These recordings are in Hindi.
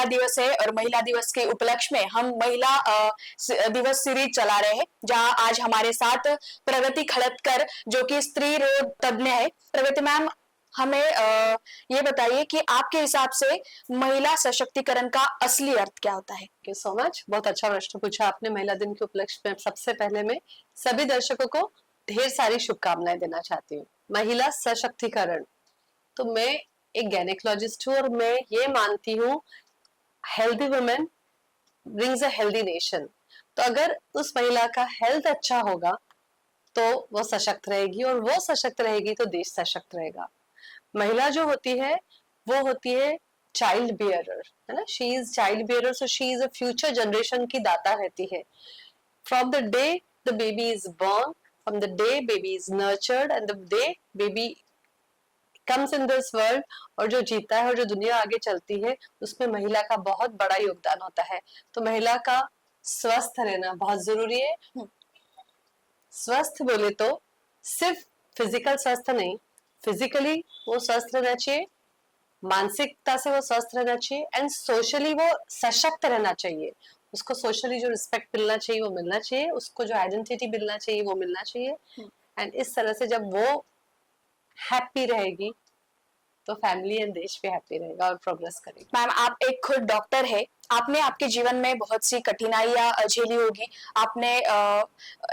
महिला दिवस है और महिला दिवस के उपलक्ष्य में हम महिला दिवस सीरीज चला रहे हैं, जहां आज हमारे साथ प्रगति खड़गकर जो कि स्त्री रोग तज्ञ है। प्रगति मैम, हमें ये बताइए कि आपके हिसाब से महिला सशक्तिकरण का असली अर्थ क्या होता है? थैंक यू सो मच, बहुत अच्छा प्रश्न पूछा आपने। महिला दिन के उपलक्ष्य में सबसे पहले मैं सभी दर्शकों को ढेर सारी शुभकामनाएं देना चाहती हूँ। महिला सशक्तिकरण, तो मैं एक गायनेकोलॉजिस्ट हूँ और मैं ये मानती हूँ healthy women brings a healthy nation. तो अगर उस महिला का हेल्थ अच्छा होगा तो वो सशक्त रहेगी, और वो सशक्त रहेगी तो देश सशक्त रहेगा। महिला जो होती है वो होती है चाइल्ड बियरर, है ना। She is child bearer, so she is a future generation की दाता रहती है। From the day the baby is born, from the day baby is nurtured and the day baby comes in this world, और जो जीता है और जो दुनिया आगे चलती है उसमें महिला का बहुत बड़ा योगदान होता है। तो महिला का स्वस्थ रहना बहुत जरूरी है। स्वस्थ बोले तो सिर्फ फिजिकल स्वस्थ नहीं, फिजिकली वो स्वस्थ रहना चाहिए, मानसिकता से वो स्वस्थ रहना चाहिए, एंड सोशली वो सशक्त रहना चाहिए। उसको सोशली जो रिस्पेक्ट मिलना चाहिए वो मिलना चाहिए, उसको जो आइडेंटिटी मिलना चाहिए वो मिलना चाहिए। एंड इस तरह से जब वो हैप्पी रहेगी तो फैमिली एंड देश भी हैप्पी रहेगा और प्रोग्रेस करेगी। मैम, आप एक खुद डॉक्टर है, आपने आपके जीवन में बहुत सी कठिनाइयां झेली होगी। आपने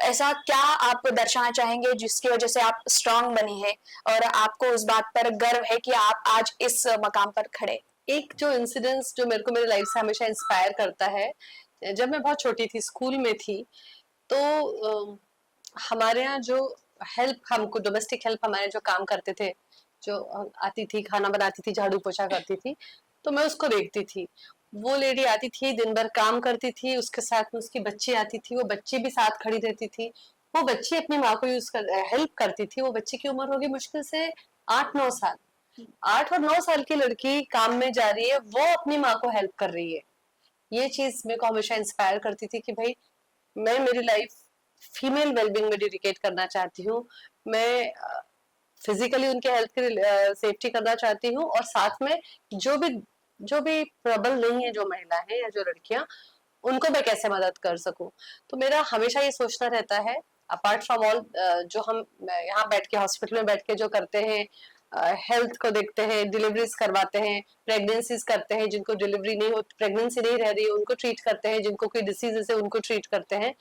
ऐसा क्या आप दर्शाना चाहेंगे जिसकी वजह से आप स्ट्रांग बनी है और आपको उस बात पर गर्व है कि आप आज इस मकाम पर खड़े? एक जो इंसिडेंस जो मेरे को मेरे लाइफ से हमेशा इंस्पायर करता है, जब मैं बहुत छोटी थी, स्कूल में थी, तो हमारे यहाँ जो हेल्प, हमको डोमेस्टिक हेल्प, हमारे जो काम करते थे, जो आती थी, खाना बनाती थी, झाड़ू पोछा करती थी, तो मैं उसको देखती थी। वो लेडी आती थी, दिन भर काम करती थी, उसके साथ में उसकी बच्ची आती थी, वो बच्ची भी साथ खड़ी रहती थी। वो बच्ची अपनी माँ को हेल्प करती थी। वो बच्ची की उम्र होगी मुश्किल से 8-9 साल। 8 और 9 साल की लड़की काम में जा रही है, वो अपनी माँ को हेल्प कर रही है। ये चीज मेरे को हमेशा इंस्पायर करती थी कि भाई मैं मेरी लाइफ फीमेल वेलबींग में डेडिकेट करना चाहती हूँ। मैं फिजिकली उनके हेल्थ की सेफ्टी करना चाहती हूँ, और साथ में जो भी प्रबल नहीं है, जो महिला है या जो लड़कियां, उनको मैं कैसे मदद कर सकूं। तो मेरा हमेशा ये सोचना रहता है, अपार्ट फ्रॉम ऑल जो हम यहाँ बैठ के हॉस्पिटल में बैठ के जो करते हैं, हेल्थ को देखते हैं, डिलीवरीज करवाते हैं, प्रेगनेंसीज करते हैं, जिनको डिलीवरी नहीं होती, प्रेगनेंसी नहीं रह रही है, उनको ट्रीट करते हैं, जिनको कोई डिसीज है उनको ट्रीट करते हैं।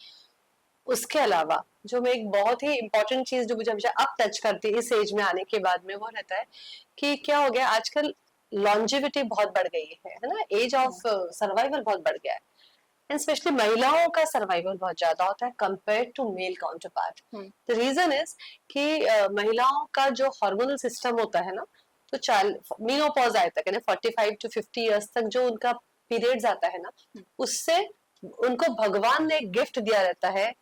उसके अलावा जो मैं एक बहुत ही इंपॉर्टेंट चीज जो मुझे हमेशा अब टच करती है इस एज में आने के बाद में, वो रहता है कि क्या हो गया आजकल, लॉन्जेविटी बहुत बढ़ गई है ना। एज ऑफ सर्वाइवल बहुत बढ़ गया है, एंड स्पेशली महिलाओं का सर्वाइवल बहुत ज्यादा होता है compare to male counterpart. The reason is कि महिलाओं का जो हार्मोनल सिस्टम होता है ना, तो मीनोपॉज आए तक, यानी 45 to 50 ईयर्स तक जो उनका पीरियड्स आता है ना, उससे उनको भगवान ने एक गिफ्ट दिया रहता है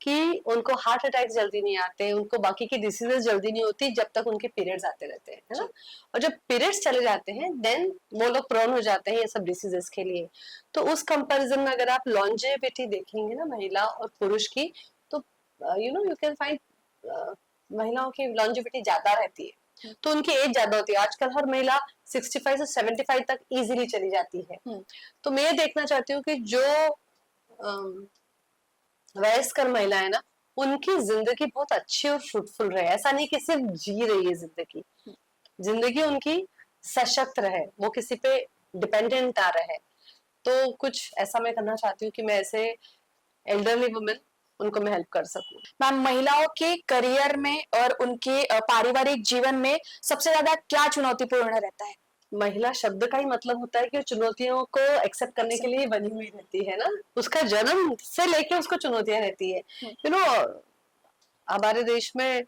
कि उनको हार्ट अटैक जल्दी नहीं आते, उनको बाकी की डिसीजेस जल्दी नहीं होती जब तक उनके पीरियड्स आते रहते हैं, है ना। और जब पीरियड्स चले जाते हैं देन वो लोग प्रोन हो जाते हैं ये सब डिसीजेस के लिए। तो उस कंपैरिजन में अगर आप लॉन्जेविटी देखेंगे ना महिला और पुरुष की, तो यू कैन फाइंड महिलाओं की लॉन्जेविटी ज्यादा रहती है, तो उनकी एज ज्यादा होती है। आजकल हर महिला 65 से 75 तक इजीली चली जाती है। तो मैं ये देखना चाहती हूँ कि जो वयस्कर महिला है ना, उनकी जिंदगी बहुत अच्छी और फ्रूटफुल रहे। ऐसा नहीं कि सिर्फ जी रही है जिंदगी, जिंदगी उनकी सशक्त रहे, वो किसी पे डिपेंडेंट ना रहे। तो कुछ ऐसा मैं करना चाहती हूँ कि मैं ऐसे एल्डरली वुमेन, उनको मैं हेल्प कर सकूं। मैम, महिलाओं के करियर में और उनके पारिवारिक जीवन में सबसे ज्यादा क्या चुनौतीपूर्ण रहता है? महिला शब्द का ही मतलब होता है कि चुनौतियों को एक्सेप्ट करने के लिए बनी हुई रहती है ना। उसका जन्म से लेके उसको चुनौतियां रहती है। यू नो हमारे देश में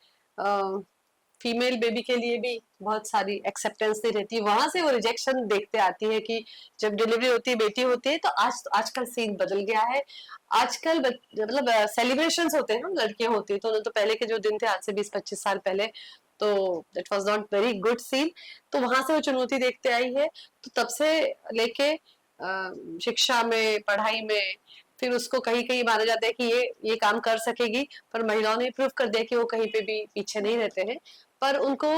फीमेल बेबी के लिए भी बहुत सारी एक्सेप्टेंस नहीं रहती, वहां से वो रिजेक्शन देखते आती है कि जब डिलीवरी होती है, बेटी होती है, तो आजकल सीन बदल गया है। आजकल मतलब सेलिब्रेशंस होते हैं, लड़कियां होती है, तो पहले के जो दिन थे आज से 20-25 साल पहले, तो that was not very good scene. तो वहां से वो चुनौती देखते आई है। तो तब से लेके शिक्षा में, पढ़ाई में, फिर उसको कहीं कहीं माना जाता है कि ये काम कर सकेगी, पर महिलाओं ने प्रूव कर दिया कि वो कहीं पे भी पीछे नहीं रहते हैं। पर उनको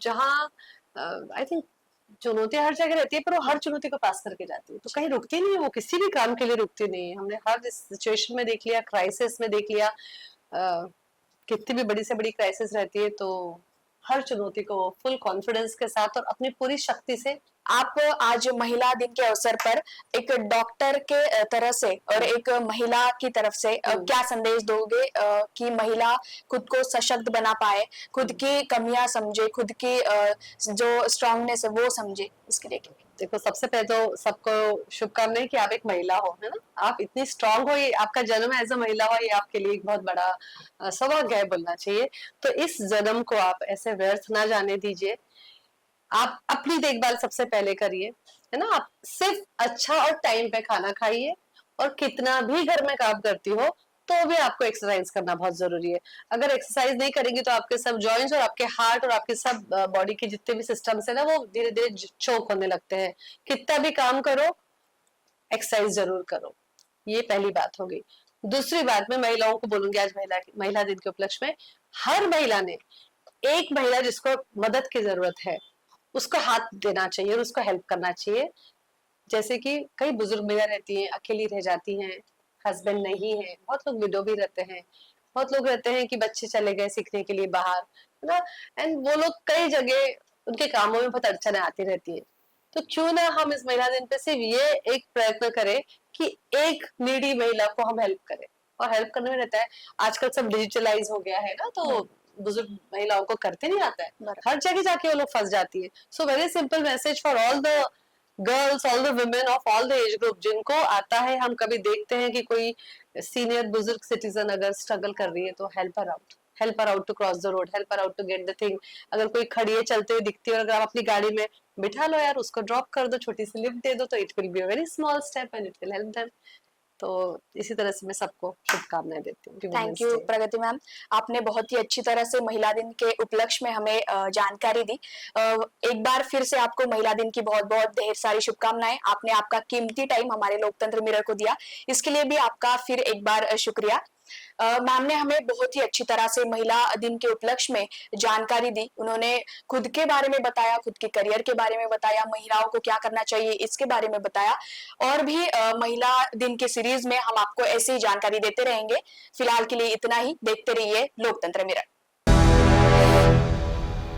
जहाँ आई थिंक चुनौतियां हर जगह रहती है, पर वो हर चुनौती को पास करके जाती है, तो कहीं रुकती नहीं है वो, किसी भी काम के लिए रुकती नहीं है। हमने हर सिचुएशन में देख लिया, क्राइसिस में देख लिया, कितनी भी बड़ी से बड़ी क्राइसिस रहती है तो हर चुनौती को फुल कॉन्फिडेंस के साथ और अपनी पूरी शक्ति से। आप आज महिला दिन के अवसर पर एक डॉक्टर के तरह से और एक महिला की तरफ से क्या संदेश दोगे कि महिला खुद को सशक्त बना पाए, खुद की कमियां समझे, खुद की जो स्ट्रांगनेस है वो समझे, इसके लिए? देखो, सबसे पहले तो सबको शुभकामनाएं कि आप एक महिला हो, है ना, आप इतनी स्ट्रांग हो, ये आपका जन्म एज अ महिला हो, ये आपके लिए एक बहुत बड़ा सौभाग्य है बोलना चाहिए। तो इस जन्म को आप ऐसे व्यर्थ ना जाने दीजिए। आप अपनी देखभाल सबसे पहले करिए, है ना, आप सिर्फ अच्छा और टाइम पे खाना खाइए, और कितना भी घर में काम करती हो तो भी आपको एक्सरसाइज करना बहुत जरूरी है। अगर एक्सरसाइज नहीं करेंगे तो आपके सब जॉइंट्स और आपके हार्ट और आपके सब बॉडी के जितने भी सिस्टम्स है ना, वो धीरे धीरे चोक होने लगते हैं। कितना भी काम करो, एक्सरसाइज जरूर करो, ये पहली बात होगी। दूसरी बात, मैं महिलाओं को बोलूंगी आज महिला दिन के उपलक्ष्य में, हर महिला ने, एक महिला जिसको मदद की जरूरत है उसको हाथ देना चाहिए और उसको हेल्प करना चाहिए। जैसे कि कई बुजुर्ग महिला रहती हैं, अकेली रह जाती हैं, हस्बैंड नहीं है, बहुत लोग विडो भी रहते हैं, बहुत लोग रहते हैं कि बच्चे चले गए सीखने के लिए बाहर, है ना, एंड वो लोग कई जगह उनके कामों में बहुत अड़चने आती रहती है। तो क्यों ना हम इस महिला दिन पे सिर्फ ये एक प्रयत्न करें कि एक नीडी महिला को हम हेल्प करें। और हेल्प करने में रहता है, आजकल सब डिजिटलाइज हो गया है ना, तो बुजुर्ग महिलाओं को करते नहीं आता है, हर जगह जाके वो लोग फंस जाती है। So very simple message for all the girls, all the women of all the age group, जिनको आता है, हम कभी देखते हैं कि कोई सीनियर बुजुर्ग सिटीजन अगर स्ट्रगल कर रही है तो help her out to cross the road, help her out to get the thing. अगर कोई खड़ी है, चलते हुए दिखती है, और अगर आप अपनी गाड़ी में बिठा लो यार, उसको ड्रॉप कर दो, छोटी सी लिफ्ट दे दो, तो it will be a very small step and it will help them. तो इसी तरह से मैं सबको शुभकामनाएं देती हूँ। थैंक यू प्रगति मैम, आपने बहुत ही अच्छी तरह से महिला दिन के उपलक्ष्य में हमें जानकारी दी। एक बार फिर से आपको महिला दिन की बहुत बहुत ढेर सारी शुभकामनाएं। आपने आपका कीमती टाइम हमारे लोकतंत्र मिरर को दिया, इसके लिए भी आपका फिर एक बार शुक्रिया। मैम ने हमें बहुत ही अच्छी तरह से महिला दिन के उपलक्ष्य में जानकारी दी। उन्होंने खुद के बारे में बताया, खुद के करियर के बारे में बताया, महिलाओं को क्या करना चाहिए इसके बारे में बताया, और भी महिला दिन के सीरीज में हम आपको ऐसी ही जानकारी देते रहेंगे। फिलहाल के लिए इतना ही, देखते रहिए लोकतंत्र मिरर।